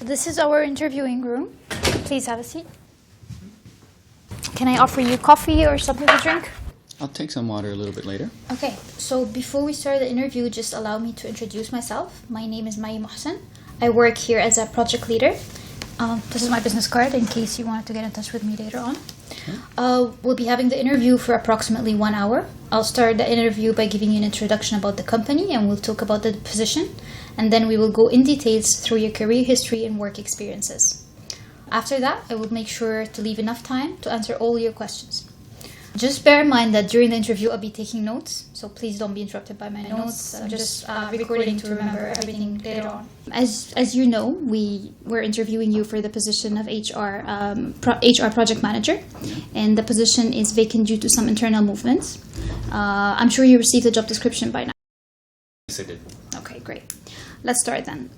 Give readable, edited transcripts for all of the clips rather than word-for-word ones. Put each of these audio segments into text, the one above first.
This is our interviewing room. Please have a seat. Can I offer you coffee or something to drink? I'll take some water a little bit later. Okay, so before we start the interview, just allow me to introduce myself. My name is Mai Mohsen. I work here as a project leader. This is my business card in case you wanted to get in touch with me later on. We'll be having the interview for approximately 1 hour. I'll start the interview by giving you an introduction about the company, and we'll talk about the position. And then we will go in details through your career history and work experiences. After that, I will make sure to leave enough time to answer all your questions. Just bear in mind that during the interview, I'll be taking notes, so please don't be interrupted by my notes. I'm just recording to remember everything later on. As you know, we're interviewing you for the position of HR project manager, and the position is vacant due to some internal movements. I'm sure you received the job description by now. Yes, I did. Okay, great. Let's start then.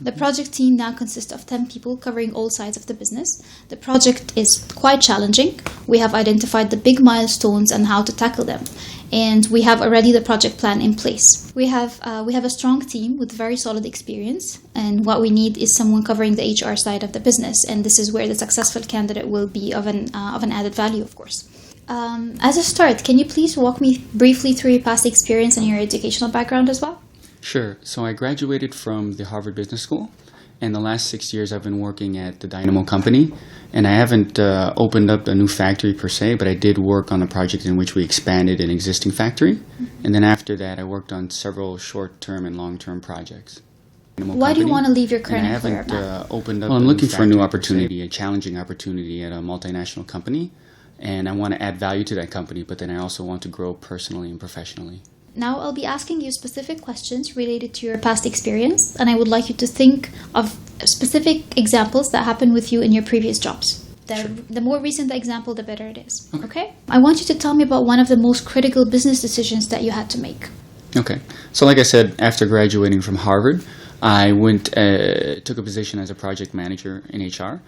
The project team now consists of 10 people covering all sides of the business. The project is quite challenging. We have identified the big milestones and how to tackle them. And we have already the project plan in place. We have a strong team with very solid experience. And what we need is someone covering the HR side of the business. And this is where the successful candidate will be of an added value, of course. As a start, can you please walk me briefly through your past experience and your educational background as well? Sure. So I graduated from the Harvard Business School, and the last 6 years I've been working at the Dynamo company. And I haven't opened up a new factory per se, but I did work on a project in which we expanded an existing factory. And then after that, I worked on several short-term and long-term projects. Why do you want to leave your current employer? I haven't opened up. Well, I'm looking for a new opportunity, a challenging opportunity at a multinational company, and I want to add value to that company. But then I also want to grow personally and professionally. Now I'll be asking you specific questions related to your past experience, and I would like you to think of specific examples that happened with you in your previous jobs. The more recent the example, the better it is. Okay? I want you to tell me about one of the most critical business decisions that you had to make. Okay. So like I said, after graduating from Harvard, I took a position as a project manager in HR.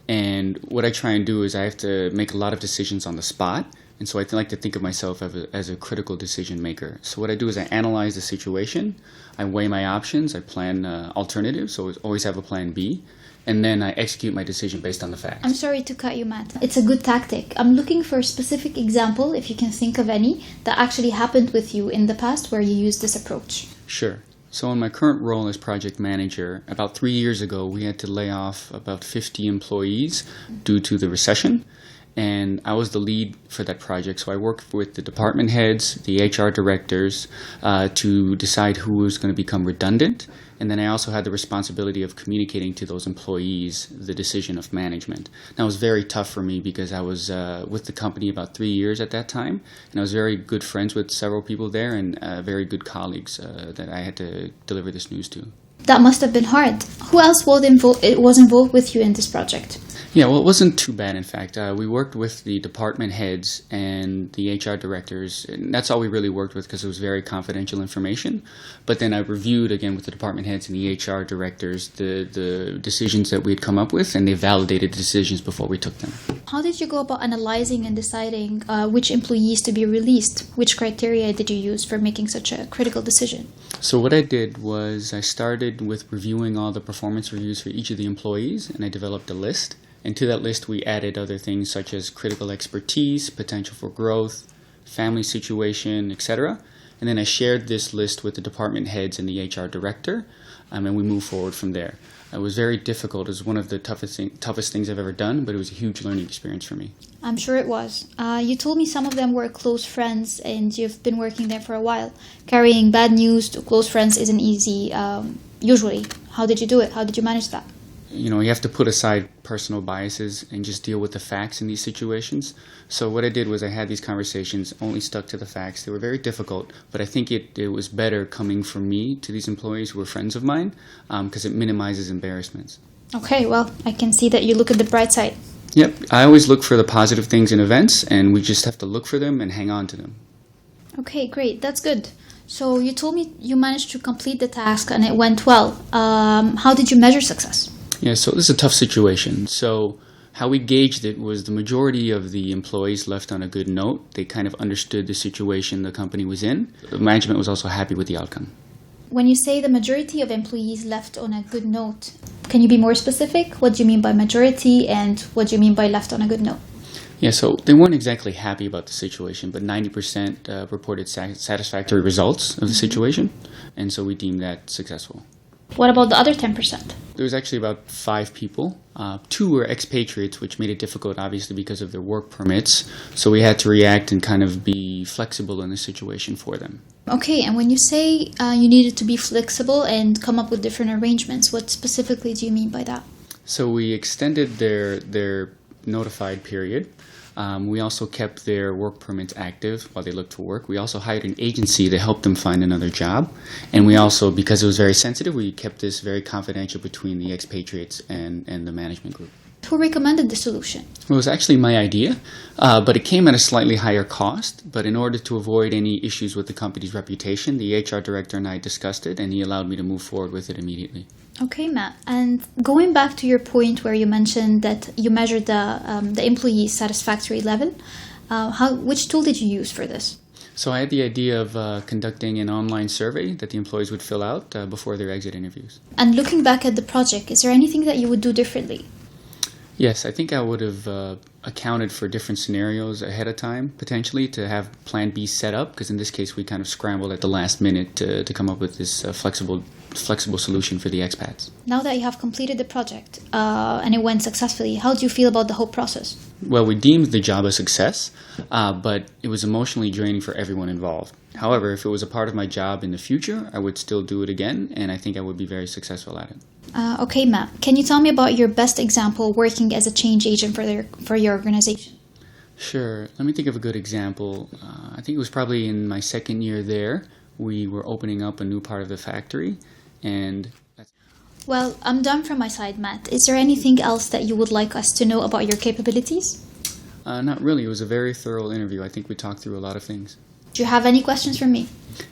And what I try and do is I have to make a lot of decisions on the spot. And so I like to think of myself as a critical decision maker. So what I do is I analyze the situation, I weigh my options, I plan alternatives, so I always have a plan B, and then I execute my decision based on the facts. I'm sorry to cut you, Matt. It's a good tactic. I'm looking for a specific example, if you can think of any, that actually happened with you in the past where you used this approach. Sure. So in my current role as project manager, about 3 years ago, we had to lay off about 50 employees due to the recession. And I was the lead for that project, so I worked with the department heads, the HR directors, to decide who was going to become redundant. And then I also had the responsibility of communicating to those employees the decision of management. Now, it was very tough for me because I was with the company about 3 years at that time, and I was very good friends with several people there and very good colleagues that I had to deliver this news to. That must have been hard. Who else was involved with you in this project? Yeah, well, it wasn't too bad, in fact. We worked with the department heads and the HR directors, and that's all we really worked with because it was very confidential information. But then I reviewed, again, with the department heads and the HR directors the decisions that we had come up with, and they validated the decisions before we took them. How did you go about analyzing and deciding which employees to be released? Which criteria did you use for making such a critical decision? So what I did was I started with reviewing all the performance reviews for each of the employees, and I developed a list. And to that list, we added other things such as critical expertise, potential for growth, family situation, etc. And then I shared this list with the department heads and the HR director, and we moved forward from there. It was very difficult. It was one of the toughest things I've ever done, but it was a huge learning experience for me. I'm sure it was. You told me some of them were close friends, and you've been working there for a while. Carrying bad news to close friends isn't easy, usually. How did you do it? How did you manage that? You have to put aside personal biases and just deal with the facts in these situations. So what I did was I had these conversations, only stuck to the facts. They were very difficult, but I think it was better coming from me to these employees who were friends of mine because it minimizes embarrassments. Okay, well, I can see that you look at the bright side. Yep, I always look for the positive things in events, and we just have to look for them and hang on to them. Okay, great. That's good. So you told me you managed to complete the task and it went well. How did you measure success? Yeah, so this is a tough situation. So how we gauged it was the majority of the employees left on a good note. They kind of understood the situation the company was in. The management was also happy with the outcome. When you say the majority of employees left on a good note, Can you be more specific? What do you mean by majority, and what do you mean by left on a good note? Yeah, so they weren't exactly happy about the situation, but 90% reported satisfactory results of the situation, and so we deemed that successful. What about the other 10%? There was actually about 5 people. 2 were expatriates, which made it difficult, obviously, because of their work permits. So we had to react and kind of be flexible in the situation for them. Okay, and when you say you needed to be flexible and come up with different arrangements, what specifically do you mean by that? So we extended their notified period. We also kept their work permits active while they looked for work. We also hired an agency to help them find another job. And we also, because it was very sensitive, we kept this very confidential between the expatriates and the management group. Who recommended the solution? It was actually my idea, but it came at a slightly higher cost. But in order to avoid any issues with the company's reputation, the HR director and I discussed it, and he allowed me to move forward with it immediately. Okay, Matt. And going back to your point where you mentioned that you measured the employee satisfactory level, which tool did you use for this? So I had the idea of conducting an online survey that the employees would fill out before their exit interviews. And looking back at the project, is there anything that you would do differently? Yes, I think I would have accounted for different scenarios ahead of time, potentially, to have Plan B set up, because in this case we kind of scrambled at the last minute to come up with this flexible solution for the expats. Now that you have completed the project and it went successfully, how do you feel about the whole process? Well, we deemed the job a success, but it was emotionally draining for everyone involved. However, if it was a part of my job in the future, I would still do it again, and I think I would be very successful at it. Okay, Matt. Can you tell me about your best example working as a change agent for your organization? Sure. Let me think of a good example. I think it was probably in my second year there. We were opening up a new part of the factory, and... Well, I'm done from my side, Matt. Is there anything else that you would like us to know about your capabilities? Not really. It was a very thorough interview. I think we talked through a lot of things. Do you have any questions for me?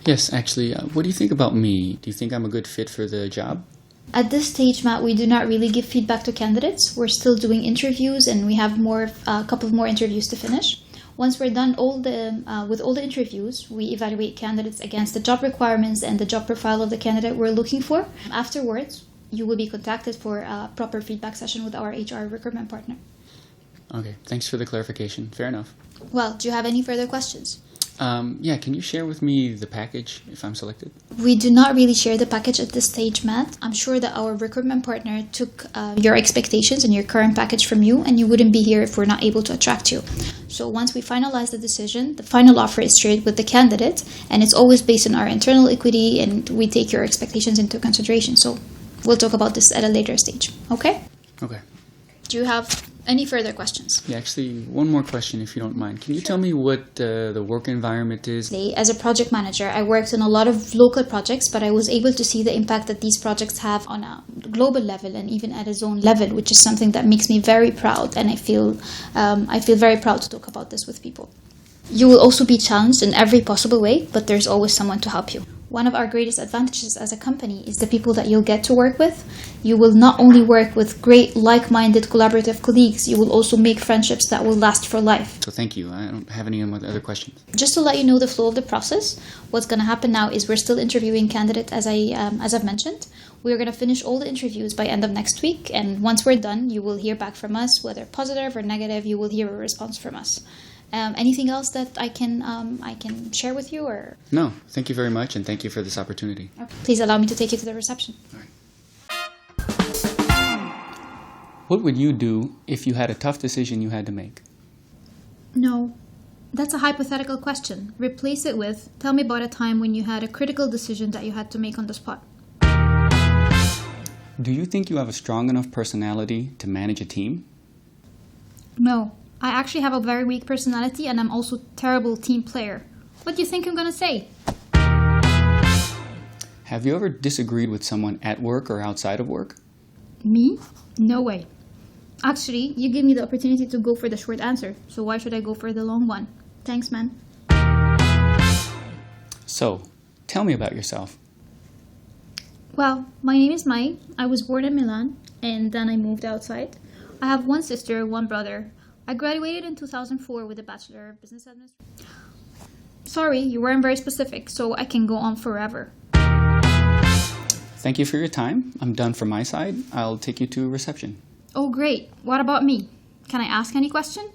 Yes, actually. What do you think about me? Do you think I'm a good fit for the job? At this stage, Matt, we do not really give feedback to candidates. We're still doing interviews, and we have a couple of more interviews to finish. Once we're done with all the interviews, we evaluate candidates against the job requirements and the job profile of the candidate we're looking for. Afterwards, you will be contacted for a proper feedback session with our HR recruitment partner. Okay, thanks for the clarification. Fair enough. Well, do you have any further questions? Yeah, can you share with me the package if I'm selected? We do not really share the package at this stage, Matt. I'm sure that our recruitment partner took your expectations and your current package from you, and you wouldn't be here if we're not able to attract you. So once we finalize the decision, the final offer is shared with the candidate, and it's always based on our internal equity, and we take your expectations into consideration. So we'll talk about this at a later stage, okay? Okay. Do you have any further questions? Yeah, actually, one more question if you don't mind. Can you tell me what the work environment is? As a project manager, I worked on a lot of local projects, but I was able to see the impact that these projects have on a global level and even at a zone level, which is something that makes me very proud, and I feel very proud to talk about this with people. You will also be challenged in every possible way, but there's always someone to help you. One of our greatest advantages as a company is the people that you'll get to work with. You will not only work with great, like-minded, collaborative colleagues, you will also make friendships that will last for life. So thank you. I don't have any other questions. Just to let you know the flow of the process, what's going to happen now is we're still interviewing candidates, as I've mentioned. We're going to finish all the interviews by end of next week, and once we're done, you will hear back from us, whether positive or negative. You will hear a response from us. Anything else that I can share with you, or? No, thank you very much, and thank you for this opportunity. Okay. Please allow me to take you to the reception. All right. What would you do if you had a tough decision you had to make? No, that's a hypothetical question. Replace it with, tell me about a time when you had a critical decision that you had to make on the spot. Do you think you have a strong enough personality to manage a team? No. I actually have a very weak personality, and I'm also a terrible team player. What do you think I'm going to say? Have you ever disagreed with someone at work or outside of work? Me? No way. Actually, you gave me the opportunity to go for the short answer, so why should I go for the long one? Thanks, man. So, tell me about yourself. Well, my name is Mai. I was born in Milan, and then I moved outside. I have one sister, one brother. I graduated in 2004 with a Bachelor of Business Administration. Sorry, you weren't very specific, so I can go on forever. Thank you for your time. I'm done from my side. I'll take you to reception. Oh, great. What about me? Can I ask any question?